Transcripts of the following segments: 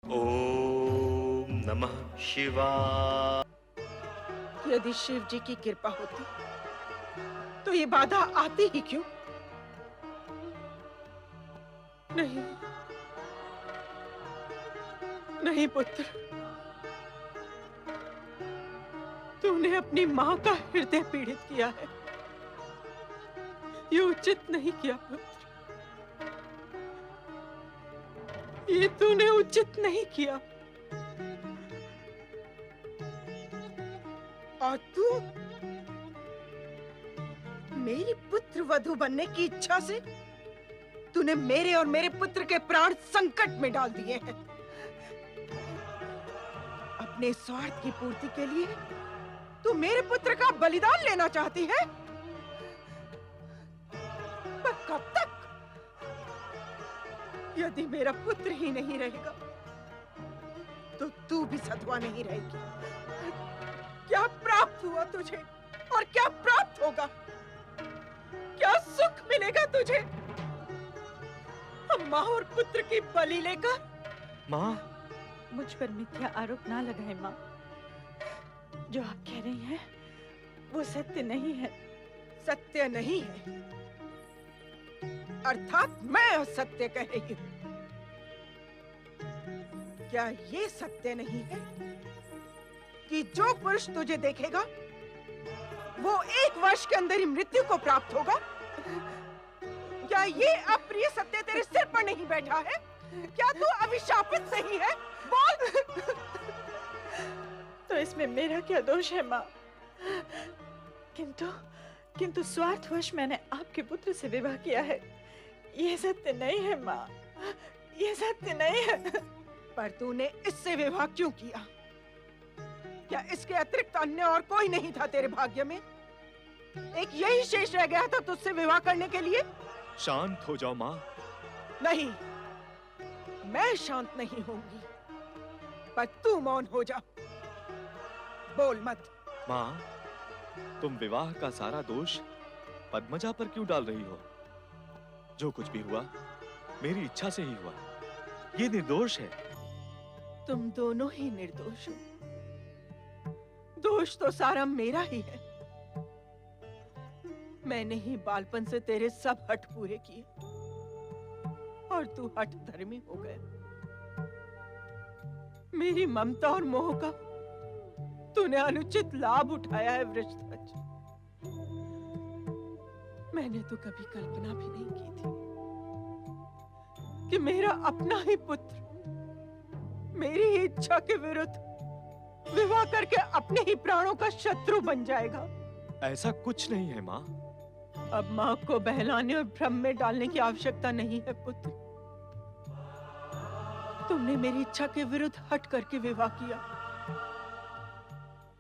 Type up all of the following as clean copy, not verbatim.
ओम नमः शिवाय। यदि शिव जी की कृपा होती तो ये बाधा आती ही क्यों? नहीं, नहीं पुत्र, तूने अपनी मां का हृदय पीड़ित किया है। ये उचित नहीं किया पुत्र, ये तूने उचित नहीं किया। और तू मेरी पुत्र वधू बनने की इच्छा से तूने मेरे और मेरे पुत्र के प्राण संकट में डाल दिए हैं। अपने स्वार्थ की पूर्ति के लिए तू मेरे पुत्र का बलिदान लेना चाहती है? पर कब तक? यदि मेरा पुत्र ही नहीं रहेगा तो तू भी सधवा नहीं रहेगी। क्या प्राप्त हुआ तुझे और क्या प्राप्त होगा? क्या सुख मिलेगा तुझे? माँ और पुत्र की बलि लेकर? माँ, मुझ पर मिथ्या आरोप ना लगाए माँ। जो आप कह रही हैं वो सत्य नहीं है। सत्य नहीं है अर्थात मैं असत्य कह रही हूँ। क्या ये सत्य नहीं है कि जो पुरुष तुझे देखेगा वो 1 वर्ष के अंदर ही मृत्यु को प्राप्त होगा? क्या ये अप्रिय सत्य तेरे सिर पर नहीं बैठा है? क्या तू अभिशापित नहीं है? बोल। तो इसमें मेरा क्या दोष है माँ? किंतु स्वार्थवश मैंने आपके पुत्र से विवाह किया है। ये सत्य नहीं है माँ, ये सत्य नहीं है। पर तूने इससे विवाह क्यों किया? क्या इसके अतिरिक्त अन्य और कोई नहीं था तेरे भाग्य में? एक यही शेष रह गया था तुझसे विवाह करने के लिए? शांत हो जाओ माँ। नहीं, मैं शांत नहीं होंगी, पर तू मौन हो जा, बोल मत। माँ, तुम विवाह का सारा दोष पद्मजा पर क्यों डाल रही हो? जो कुछ भी हुआ मेरी इच्छा से ही हुआ। ये निर्दोष है। तुम दोनों ही निर्दोष हो। दोष तो सारा मेरा ही है। मैंने ही बालपन से तेरे सब हठ पूरे किए और तू हठ धर्मी हो गया। मेरी ममता और मोह का तूने अनुचित लाभ उठाया है वृषध्वज। मैंने तो कभी कल्पना भी नहीं की थी कि मेरा अपना ही पुत्र मेरी ही इच्छा के विरुद्ध विवाह करके अपने ही प्राणों का शत्रु बन जाएगा। ऐसा कुछ नहीं है माँ। अब माँ को बहलाने और भ्रम में डालने की आवश्यकता नहीं है पुत्र। तुमने मेरी इच्छा के विरुद्ध हट करके विवाह किया।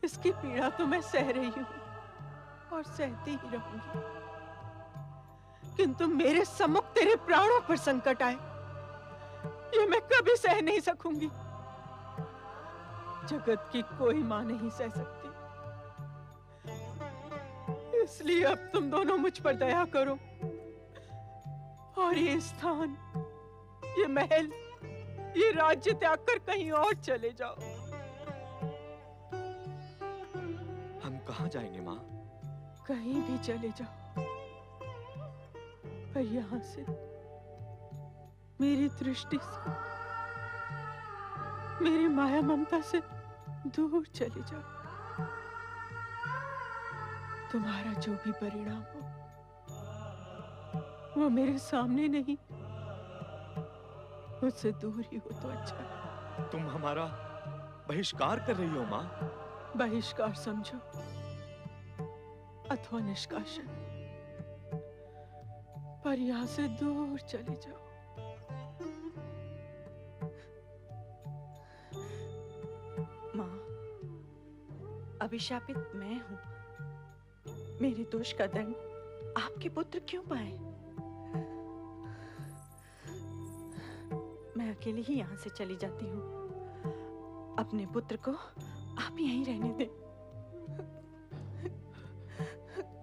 इसकी पीड़ा तो मैं सह रही हूँ और सहती ही रहूंगी, किंतु मेरे सम्मुख तेरे प्राणों पर संकट आए, ये मैं कभी सह नहीं सकूंगी। जगत की कोई मां नहीं सह सकती। इसलिए अब तुम दोनों मुझ पर दया करो और ये स्थान, ये महल, ये राज्य त्याग कर कहीं और चले जाओ। हम कहाँ जाएंगे माँ? कहीं भी चले जाओ, पर यहां से, मेरी दृष्टि से, मेरी माया ममता से दूर चले जाओ। तुम्हारा जो भी परिणाम हो वो मेरे सामने नहीं, उससे दूर ही हो तो अच्छा है। तुम हमारा बहिष्कार कर रही हो माँ। बहिष्कार समझो अथवा निष्कासन, पर यहां से दूर चले जाओ। माँ, अभिशापित मैं हूँ। मेरे दोष का दंड आपके पुत्र क्यों पाए? मैं अकेली ही यहाँ से चली जाती हूँ। अपने पुत्र को आप यहीं रहने दें।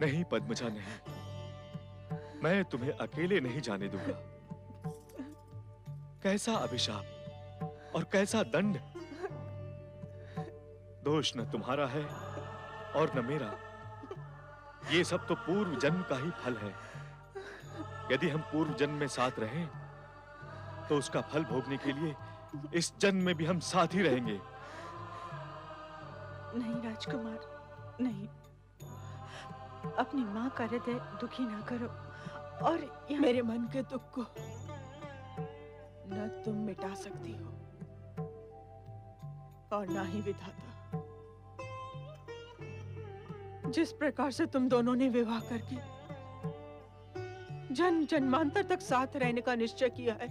नहीं पद्मजा, नहीं, मैं तुम्हें अकेले नहीं जाने दूंगा। कैसा अभिशाप, और कैसा दंड। दोष न तुम्हारा है और न मेरा, ये सब तो पूर्व जन्म का ही फल है। यदि हम पूर्व जन्म में साथ रहें तो उसका फल भोगने के लिए इस जन्म में भी हम साथ ही रहेंगे। नहीं राजकुमार, नहीं। अपनी माँ का हृदय दुखी ना करो। और मेरे मन के दुख को न तुम मिटा सकती हो और ना ही विधाता। जिस प्रकार से तुम दोनों ने विवाह करके जन्म जन्मांतर तक साथ रहने का निश्चय किया है,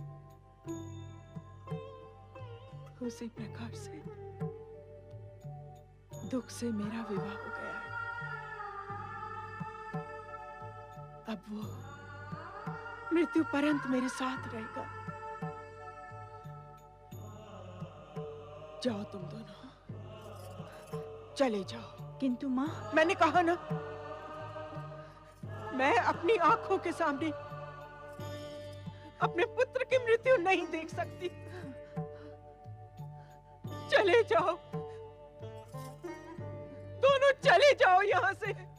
उसी प्रकार से दुख से मेरा विवाह हो गया है। अब वो मृत्यु पर्यंत मेरे साथ रहेगा। जाओ तुम दोनों, चले जाओ। किंतु माँ, मैंने कहा ना, मैं अपनी आंखों के सामने अपने पुत्र की मृत्यु नहीं देख सकती। चले जाओ, दोनों चले जाओ यहां से।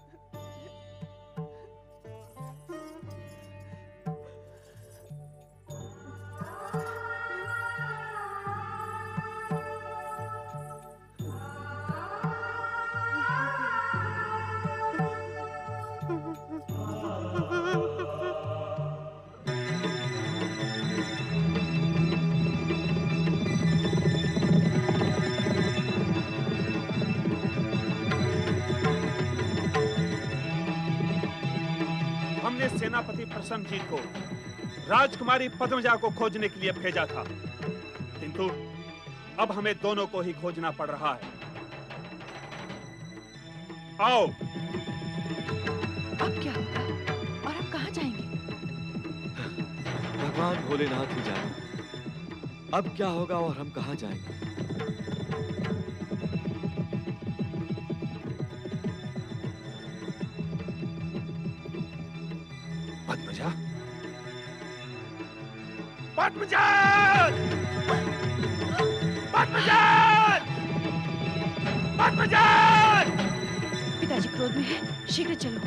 सेनापति प्रसन्नजीत को राजकुमारी पद्मजा को खोजने के लिए भेजा था, किंतु अब हमें दोनों को ही खोजना पड़ रहा है। आओ। अब क्या होगा और हम कहाँ जाएंगे? भगवान भोलेनाथ ही जाने अब क्या होगा और हम कहाँ जाएंगे। पद्मजा, पद्मजा, पद्मजा, पद्मजा! पिताजी क्रोध में है, शीघ्र चलो।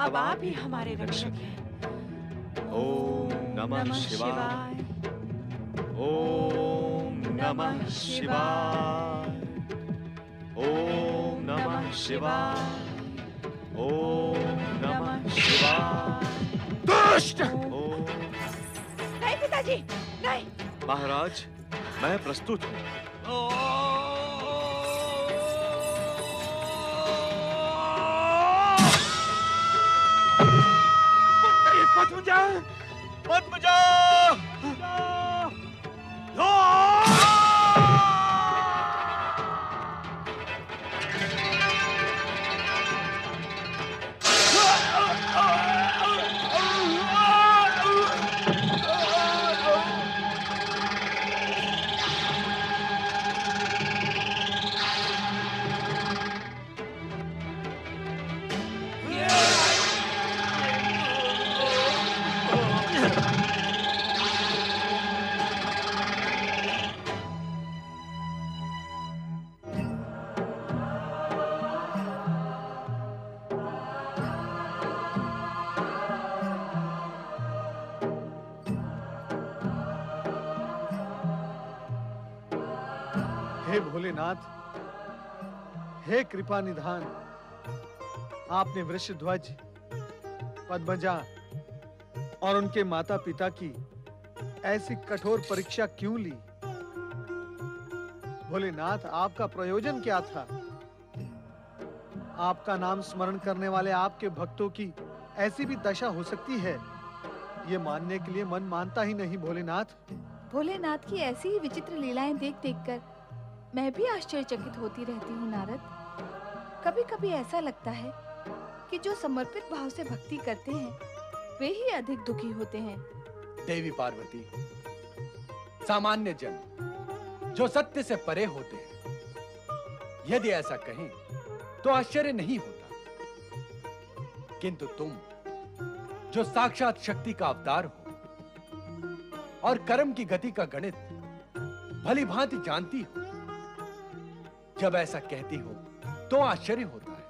अब आप ही हमारे रक्षक हैं। ओम नमः शिवाय। ओम नमः शिवाय। ओम नमः शिवाय। ओम नमः शिवाय। दुष्ट! नहीं पिताजी, नहीं। महाराज, मैं प्रस्तुत हूँ। पद्मजा! पद्मजा! हे भोलेनाथ, हे कृपा निधान, आपने वृषध्वज, पद्मजा और उनके माता पिता की ऐसी कठोर परीक्षा क्यों ली? भोलेनाथ, आपका प्रयोजन क्या था? आपका नाम स्मरण करने वाले आपके भक्तों की ऐसी भी दशा हो सकती है, ये मानने के लिए मन मानता ही नहीं। भोलेनाथ, भोलेनाथ की ऐसी ही विचित्र लीलाएं देख देखकर मैं भी आश्चर्यचकित होती रहती हूँ नारद। कभी कभी ऐसा लगता है कि जो समर्पित भाव से भक्ति करते हैं वे ही अधिक दुखी होते हैं। देवी पार्वती, सामान्य जन जो सत्य से परे होते हैं, यदि ऐसा कहें तो आश्चर्य नहीं होता, किंतु तुम जो साक्षात शक्ति का अवतार हो और कर्म की गति का गणित भली भांति जानती हो, जब ऐसा कहती हो तो आश्चर्य होता है।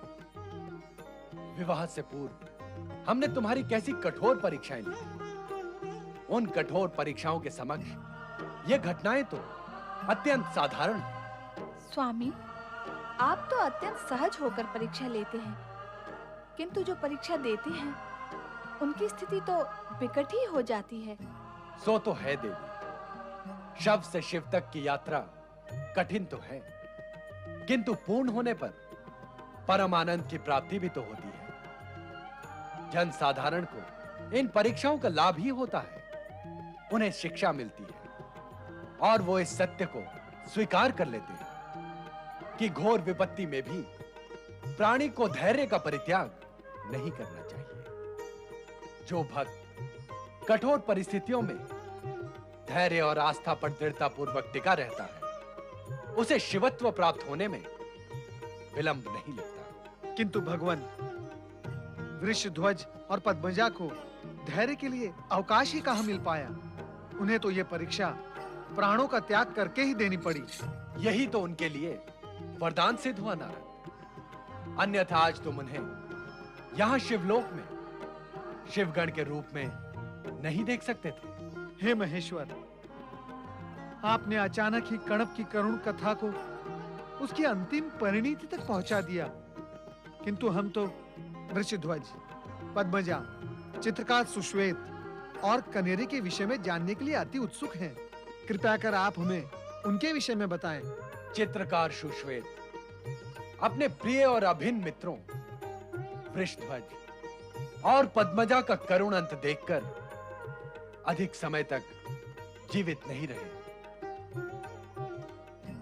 विवाह से पूर्व हमने तुम्हारी कैसी कठोर परीक्षाएं ली थी। उन कठोर परीक्षाओं के समक्ष ये घटनाएं तो अत्यंत साधारण हैं। स्वामी, आप तो अत्यंत सहज होकर परीक्षा लेते हैं, किंतु जो परीक्षा देते हैं उनकी स्थिति तो विकट ही हो जाती है। सो तो है देवी, शव से शिव तक की यात्रा कठिन तो है, किंतु पूर्ण होने पर परम आनंद की प्राप्ति भी तो होती है। जन साधारण को इन परीक्षाओं का लाभ ही होता है, उन्हें शिक्षा मिलती है और वो इस सत्य को स्वीकार कर लेते हैं कि घोर विपत्ति में भी प्राणी को धैर्य का परित्याग नहीं करना चाहिए। जो भक्त कठोर परिस्थितियों में धैर्य और आस्था पर दृढ़ता पूर्वक टिका रहता है, उसे शिवत्व प्राप्त होने में विलंब नहीं लगता। किंतु भगवान, वृषध्वज और पद्मजा को धैर्य के लिए अवकाश ही कहां मिल पाया। उन्हें तो यह परीक्षा प्राणों का त्याग करके ही देनी पड़ी। यही तो उनके लिए वरदान सिद्ध हुआ नारद, अन्यथा आज तुम उन्हें यहां शिवलोक में शिवगण के रूप में नहीं देख सकते थे। हे महेश्वर, आपने अचानक ही कणप की करुण कथा को उसकी अंतिम परिणति तक पहुंचा दिया, किंतु हम तो वृषध्वज, पद्मजा, चित्रकार सुश्वेत और कनेरी के विषय में जानने के लिए अति उत्सुक हैं। कृपया कर आप हमें उनके विषय में बताएं। चित्रकार सुश्वेत अपने प्रिय और अभिन्न मित्रों वृषध्वज और पद्मजा का करुण अंत देखकर अधिक समय तक जीवित नहीं रहे।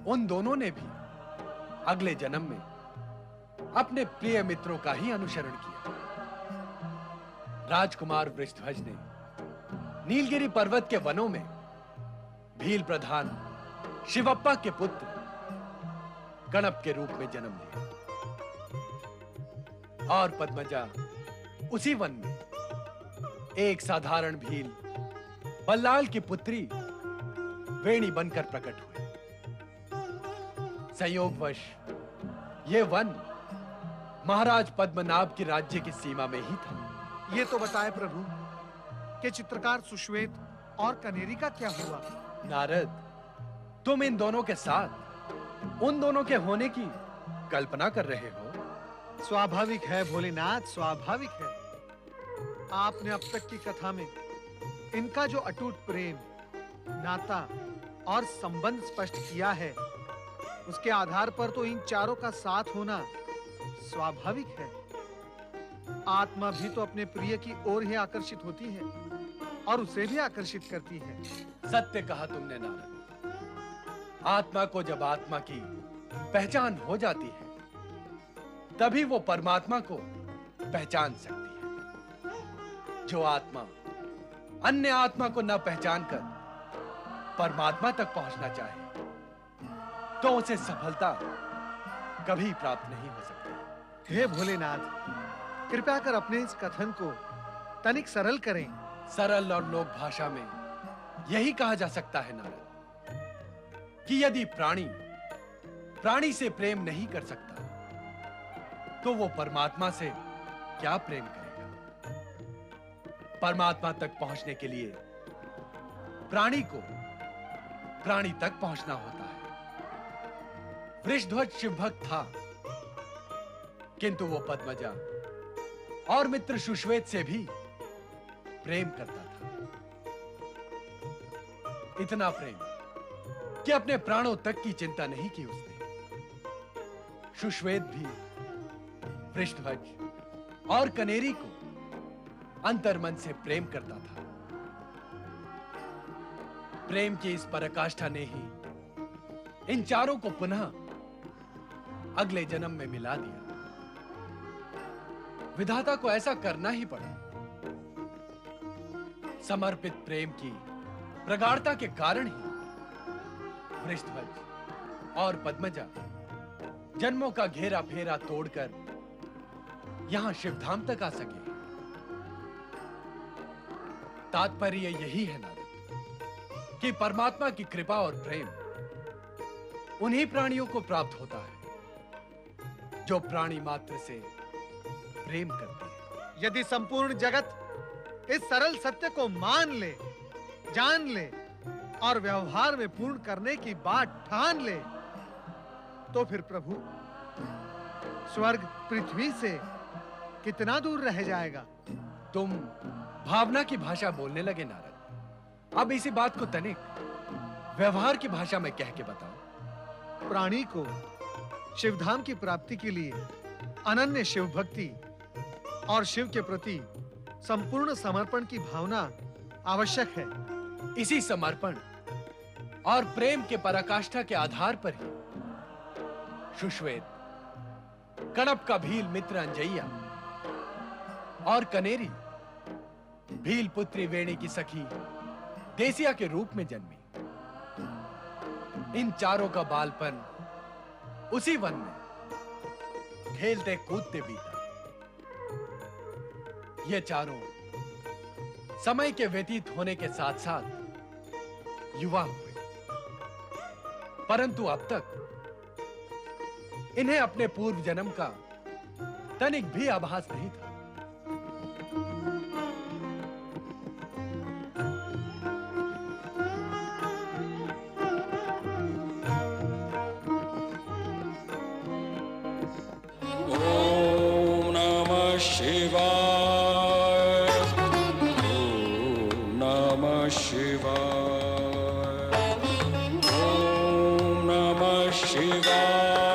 उन दोनों ने भी अगले जन्म में अपने प्रिय मित्रों का ही अनुसरण किया। राजकुमार वृषध्वज ने नीलगिरी पर्वत के वनों में भील प्रधान शिवप्पा के पुत्र गणप के रूप में जन्म लिया और पद्मजा उसी वन में एक साधारण भील बल्लाल की पुत्री वेणी बनकर प्रकट हुई। संयोगवश यह वन महाराज पद्मनाभ की राज्य की सीमा में ही था। ये तो बताए प्रभु कि चित्रकार सुश्वेत और कनेरी का क्या हुआ। नारद, तुम इन दोनों के साथ उन दोनों के होने की कल्पना कर रहे हो। स्वाभाविक है भोलेनाथ, स्वाभाविक है। आपने अब तक की कथा में इनका जो अटूट प्रेम, नाता और संबंध स्पष्ट किया है, उसके आधार पर तो इन चारों का साथ होना स्वाभाविक है। आत्मा भी तो अपने प्रिय की ओर ही आकर्षित होती है और उसे भी आकर्षित करती है। सत्य कहा तुमने नारद। आत्मा को जब आत्मा की पहचान हो जाती है, तभी वो परमात्मा को पहचान सकती है। जो आत्मा अन्य आत्मा को न पहचान कर परमात्मा तक पहुंचना चाहे, तो उसे सफलता कभी प्राप्त नहीं हो सकती। हे भोलेनाथ, कृपया कर अपने इस कथन को तनिक सरल करें। सरल और लोक भाषा में यही कहा जा सकता है नारद कि यदि प्राणी से प्रेम नहीं कर सकता, तो वो परमात्मा से क्या प्रेम करेगा। परमात्मा तक पहुंचने के लिए प्राणी को प्राणी तक पहुंचना होता है। वृषध्वज शिवभक्त था, किंतु वो पद्मजा और मित्र सुश्वेत से भी प्रेम करता था। इतना प्रेम कि अपने प्राणों तक की चिंता नहीं की उसने। सुश्वेत भी वृषध्वज और कनेरी को अंतर्मन से प्रेम करता था। प्रेम की इस पराकाष्ठा ने ही इन चारों को पुनः अगले जन्म में मिला दिया। विधाता को ऐसा करना ही पड़ा। समर्पित प्रेम की प्रगाढ़ता के कारण ही वृषध्वज और पद्मजा जन्मों का घेरा फेरा तोड़कर यहां शिवधाम तक आ सके। तात्पर्य यही है नारद कि परमात्मा की कृपा और प्रेम उन्हीं प्राणियों को प्राप्त होता है जो प्राणी मात्र से प्रेम करते हैं। यदि संपूर्ण जगत इस सरल सत्य को मान ले, जान ले और व्यवहार में पूर्ण करने की बात ठान ले, तो फिर प्रभु स्वर्ग पृथ्वी से कितना दूर रह जाएगा। तुम भावना की भाषा बोलने लगे नारद। अब इसी बात को तनिक व्यवहार की भाषा में कह के बताओ। प्राणी को शिवधाम की प्राप्ति के लिए अनन्य शिव भक्ति और शिव के प्रति संपूर्ण समर्पण की भावना आवश्यक है। इसी समर्पण और प्रेम के पराकाष्ठा के आधार पर ही सुश्वेत, कणप का भील मित्र अंजैया और कनेरी भील पुत्री वेणी की सखी देसिया के रूप में जन्मी। इन चारों का बालपन उसी वन में खेलते कूदते बीता। ये चारों समय के व्यतीत होने के साथ साथ युवा हुए, परंतु अब तक इन्हें अपने पूर्व जन्म का तनिक भी आभास नहीं था। Shiva.